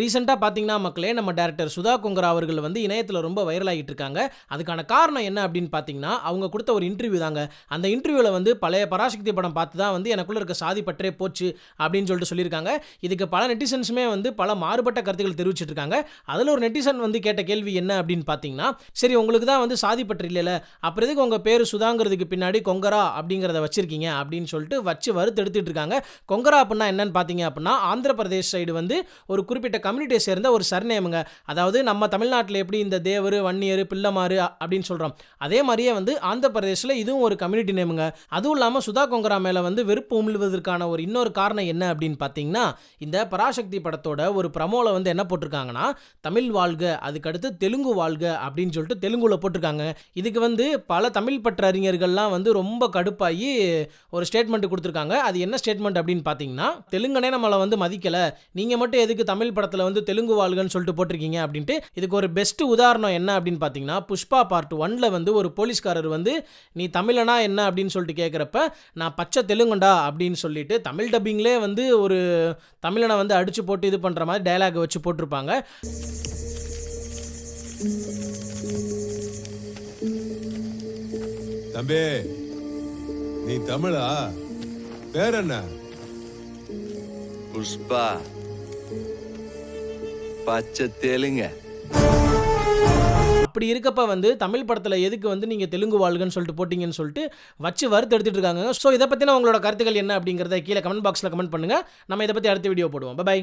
ரீசெண்டாக பார்த்தீங்கன்னா மக்களே, நம்ம டைரக்டர் சுதா கொங்கரா அவர்கள் வந்து இணையத்தில் ரொம்ப வைரல் ஆகிட்டு இருக்காங்க. அதுக்கான காரணம் என்ன அப்படின்னு பார்த்தீங்கன்னா, அவங்க கொடுத்த ஒரு இன்டர்வியூ தாங்க. அந்த இன்டர்வியூவில் வந்து பழைய பராசக்தி படம் பார்த்து தான் வந்து எனக்குள்ள இருக்க சாதி பற்றே போச்சு அப்படின்னு சொல்லிட்டு சொல்லியிருக்காங்க. இதுக்கு பல நெட்டிசன்ஸுமே வந்து பல மாறுபட்ட கருத்துக்கள் தெரிவிச்சிட்டு இருக்காங்க. அதில் ஒரு நெட்டிசன் வந்து கேட்ட கேள்வி என்ன அப்படின்னு பார்த்தீங்கன்னா, சரி உங்களுக்கு தான் வந்து சாதி பற்று இல்லைல்ல, அப்புறம் எதுக்கு உங்கள் பேர் சுதாங்கிறதுக்கு பின்னாடி கொங்கரா அப்படிங்கிறத வச்சிருக்கீங்க அப்படின்னு சொல்லிட்டு வச்சு வறுத்து எடுத்துட்டு இருக்காங்க. கொங்கரா அப்படின்னா என்னன்னு பார்த்தீங்க அப்படின்னா, ஆந்திர பிரதேஷ் சைடு வந்து ஒரு குறிப்பிட்ட கம்யூனிட்டியை சேர்ந்த ஒரு சர்நேமுங்க. அதாவது நம்ம தமிழ்நாட்டில் எப்படி இந்த தேவர், வன்னியர், பிள்ளமாறு அப்படின்னு சொல்கிறோம், அதே மாதிரியே வந்து ஆந்திர பிரதேசில் இதுவும் ஒரு கம்யூனிட்டி நேமுங்க. அதுவும் இல்லாமல் சுதா கொங்கரா மேலே வந்து வெறுப்பு உமிழ்வதற்கான ஒரு இன்னொரு காரணம் என்ன அப்படின்னு பார்த்தீங்கன்னா, இந்த பராசக்தி படத்தோட ஒரு ப்ரமோவில் வந்து என்ன போட்டிருக்காங்கன்னா, தமிழ் வாழ்க, அதுக்கடுத்து தெலுங்கு வாழ்க அப்படின்னு சொல்லிட்டு தெலுங்குல போட்டிருக்காங்க. இதுக்கு வந்து பல தமிழ் பற்ற அறிஞர்கள்லாம் வந்து ரொம்ப கடுப்பாகி ஒரு ஸ்டேட்மெண்ட் கொடுத்துருக்காங்க. அது என்ன ஸ்டேட்மெண்ட் அப்படின்னு பார்த்தீங்கன்னா, தெலுங்கனே நம்மளை வந்து மதிக்கலை, நீங்கள் மட்டும் எதுக்கு தமிழ் படத்தில் வந்து தெலுங்கு வாழ்கன்னு சொல்லிட்டு போட்டிருக்கீங்க அப்படின்ட்டு. இதுக்கு ஒரு பெஸ்ட் உதாரணம் என்ன அப்படின்னு பார்த்தீங்கன்னா, புஷ்பா பார்ட் 1ல் வந்து ஒரு போலீஸ்காரர் வந்து நீ தமிழனா என்ன அப்படின்னு சொல்லிட்டு கேட்குறப்ப, நான் பச்சை தெலுங்குண்டா அப்படின்னு சொல்லிட்டு தமிழ் டப்பிங்லே வந்து ஒரு தமிழனை வந்து அடிச்சு போட்டு இது பண்ணுற மாதிரி டயலாக் வச்சு போட்டிருப்பாங்க. தம்பி, நீ தமிழா? பேர் என்ன? புஷ்பா, பச்சை தெலுங்க. அப்படி இருக்கப்ப வந்து தமிழ் படத்தில் எதுக்கு வந்து நீங்கள் தெலுங்கு வாழ்கன்னு சொல்லிட்டு போட்டிங்கன்னு சொல்லிட்டு வச்சு வறுத்து எடுத்துட்டு இருக்காங்க. ஸோ இதை பற்றின உங்களோட கருத்துக்கள் என்ன அப்படிங்கிறத கீழே கமெண்ட் பாக்ஸில் கமெண்ட் பண்ணுங்கள். நம்ம இதை பற்றி அடுத்த வீடியோ போடுவோம். பை.